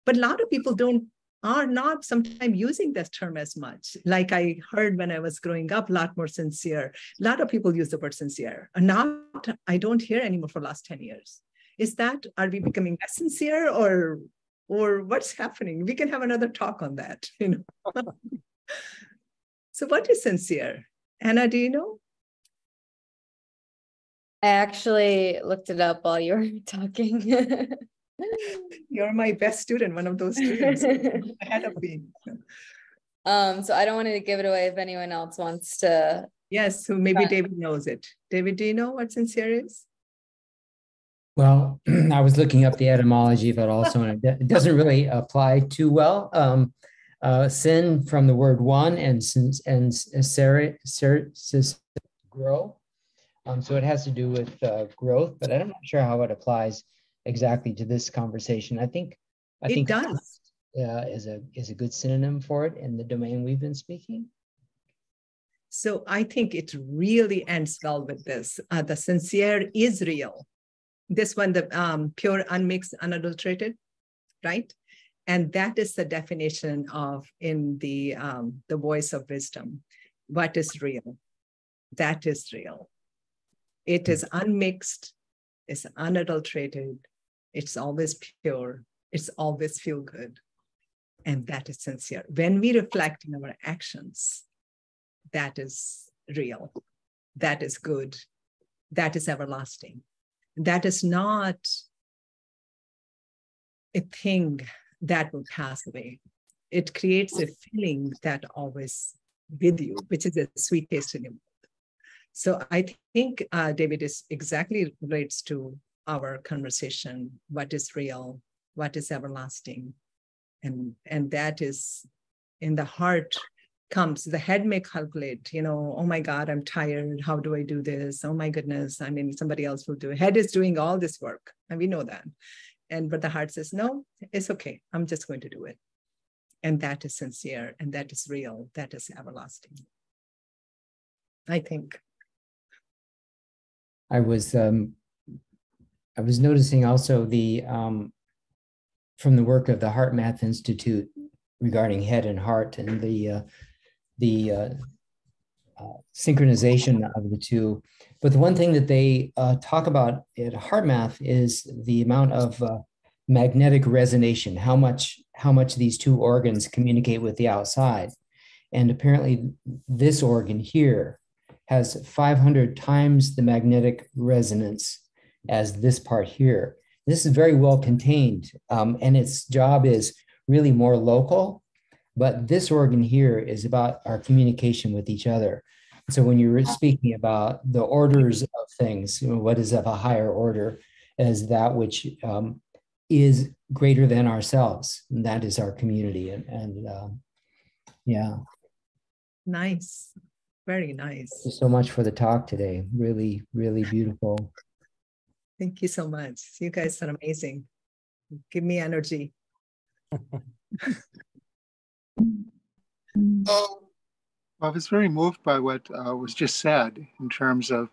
but a lot of people are not sometimes using this term as much. Like I heard when I was growing up, a lot more sincere. A lot of people use the word sincere. And now I don't hear anymore for the last 10 years. Are we becoming less sincere, or or what's happening? We can have another talk on that, you know. So what is sincere? Anna, do you know? I actually looked it up while you were talking. You're my best student, one of those students ahead of me. So I don't want to give it away if anyone else wants to. Yes, so maybe David knows it. David, do you know what sincere is? Well, I was looking up the etymology of it also, and it doesn't really apply too well. Sin from the word one, and grow. So it has to do with growth, but I'm not sure how it applies exactly to this conversation. I think It does. Is a good synonym for it in the domain we've been speaking. So I think it really ends well with this. The sincere is real. This one, the pure, unmixed, unadulterated, right? And that is the definition of in the voice of wisdom. What is real? That is real. It is unmixed, it's unadulterated, it's always pure, it's always feel good. And that is sincere. When we reflect in our actions, that is real, that is good, that is everlasting. That is not a thing that will pass away. It creates a feeling that always with you, which is a sweet taste in your mouth. So I think, David, is exactly relates to our conversation. What is real? What is everlasting? And that is in the heart comes, the head may calculate, you know, oh my God, I'm tired. How do I do this? Oh my goodness. I mean, somebody else will do it. Head is doing all this work. And we know that. But the heart says, no, it's okay. I'm just going to do it. And that is sincere. And that is real. That is everlasting. I think. I was noticing also the from the work of the Heart Math Institute regarding head and heart and the synchronization of the two. But the one thing that they talk about at Heart Math is the amount of magnetic resonation, how much these two organs communicate with the outside. And apparently this organ here has 500 times the magnetic resonance as this part here. This is very well contained, and its job is really more local, but this organ here is about our communication with each other. So when you're speaking about the orders of things, you know, what is of a higher order as that which is greater than ourselves, and that is our community. And yeah. Nice. Very nice. Thank you so much for the talk today. Really, really beautiful. Thank you so much. You guys are amazing. Give me energy. I was very moved by what was just said in terms of,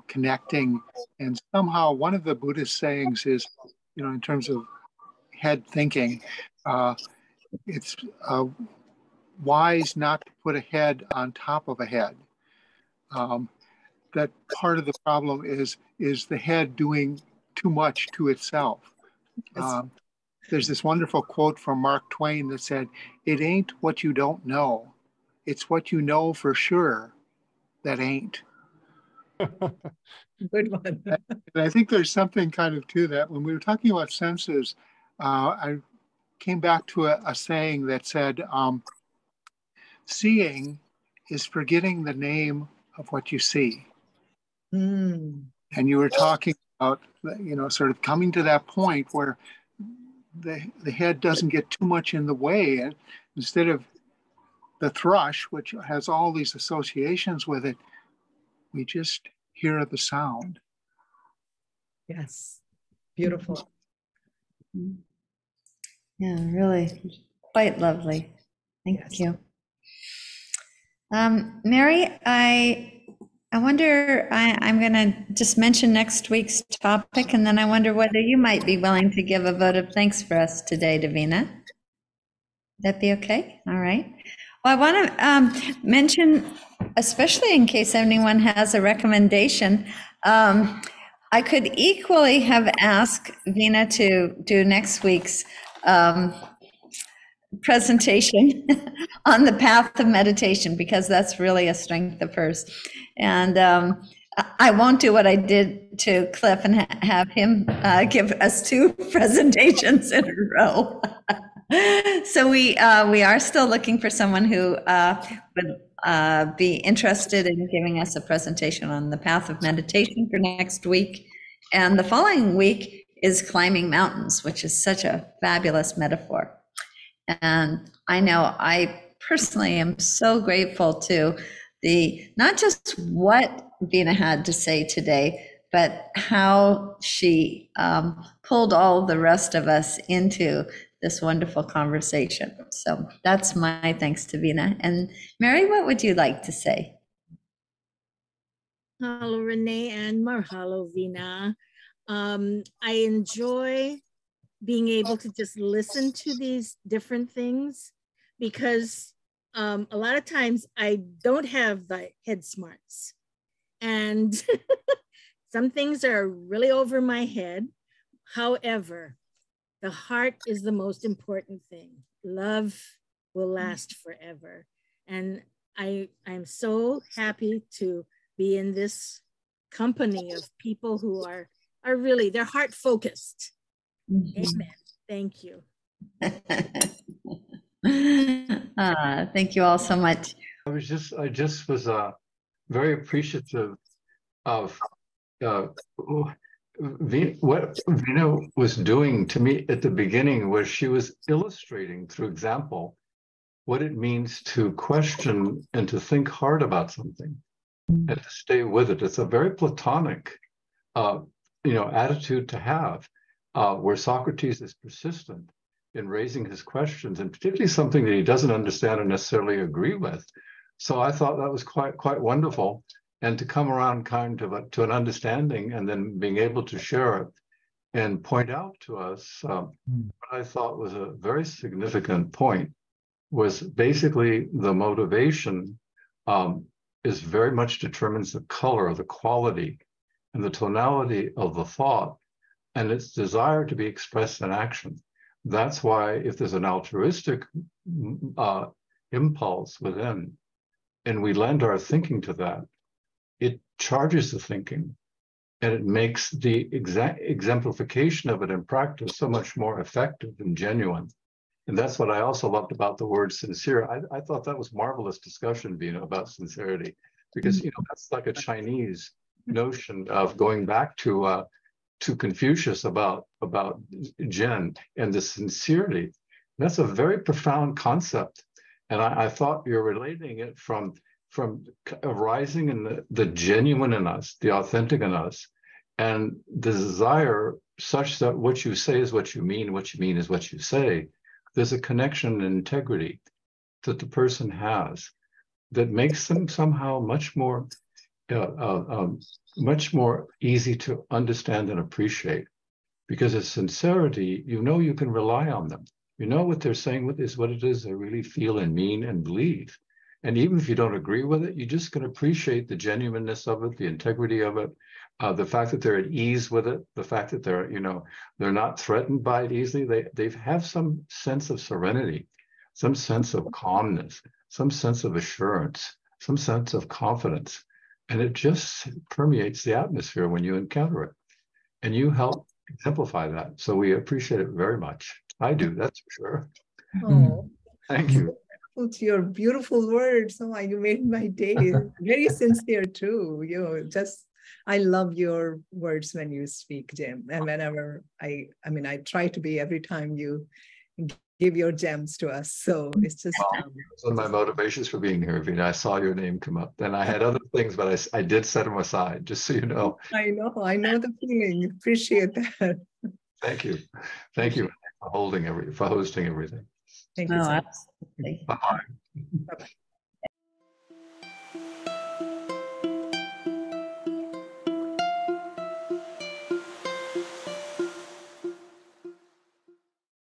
connecting. And somehow one of the Buddhist sayings is, in terms of head thinking, it's wise not to put a head on top of a head. That part of the problem is the head doing too much to itself. There's this wonderful quote from Mark Twain that said, "It ain't what you don't know, it's what you know for sure that ain't." Good one. And I think there's something kind of to that. When we were talking about senses, I came back to a saying that said, seeing is forgetting the name of what you see. Mm. And you were talking about, sort of coming to that point where the head doesn't get too much in the way. And instead of the thrush, which has all these associations with it, we just hear the sound. Yes. Beautiful. Yeah, really quite lovely. Thank you. Mary, I wonder, I'm going to just mention next week's topic, and then I wonder whether you might be willing to give a vote of thanks for us today, Veena. Would that be okay? All right. Well, I want to mention, especially in case anyone has a recommendation, I could equally have asked Veena to do next week's presentation on the path of meditation, because that's really a strength of hers. And I won't do what I did to Cliff and have him give us 2 presentations in a row. So we are still looking for someone who would be interested in giving us a presentation on the path of meditation for next week. And the following week is climbing mountains, which is such a fabulous metaphor. And I know I personally am so grateful to not just what Veena had to say today, but how she pulled all the rest of us into this wonderful conversation. So that's my thanks to Veena. And Mary, what would you like to say? Hello, Renee, and mahalo, Veena. I enjoy being able to just listen to these different things, because a lot of times I don't have the head smarts, and some things are really over my head. However, the heart is the most important thing. Love will last forever. And I'm so happy to be in this company of people who are really, they're heart focused. Amen. Thank you. Thank you all so much. I just was very appreciative of what Veena was doing to me at the beginning, was she was illustrating through example what it means to question and to think hard about something and to stay with it. It's a very Platonic, attitude to have, where Socrates is persistent in raising his questions, and particularly something that he doesn't understand or necessarily agree with. So I thought that was quite wonderful, and to come around kind of to an understanding, and then being able to share it and point out to us what I thought was a very significant point, was basically the motivation is very much determines the color, the quality, and the tonality of the thought, and its desire to be expressed in action. That's why if there's an altruistic impulse within, and we lend our thinking to that, it charges the thinking, and it makes the exemplification of it in practice so much more effective and genuine. And that's what I also loved about the word sincere. I thought that was marvelous discussion, Veena, about sincerity, because that's like a Chinese notion of going back to Confucius about Zen and the sincerity. That's a very profound concept, and I thought you're relating it from arising in the genuine in us, the authentic in us, and the desire such that what you say is what you mean is what you say. There's a connection and integrity that the person has that makes them somehow much more easy to understand and appreciate, because of sincerity, you can rely on them. You know what they're saying is what it is they really feel and mean and believe. And even if you don't agree with it, you just can appreciate the genuineness of it, the integrity of it, the fact that they're at ease with it, the fact that they're not threatened by it easily. They have some sense of serenity, some sense of calmness, some sense of assurance, some sense of confidence. And it just permeates the atmosphere when you encounter it. And you help exemplify that. So we appreciate it very much. I do, that's for sure. Oh, thank you. To your beautiful words. Oh, you made my day. Very sincere too. I love your words when you speak, Jim. And whenever I try to be every time you give your gems to us. So it's just one of my motivations for being here, Veena. I saw your name come up. Then I had other things, but I did set them aside, just so you know. I know the feeling. Appreciate that. Thank you. Thank you for hosting everything. Thank you. Absolutely. Bye-bye. Bye-bye.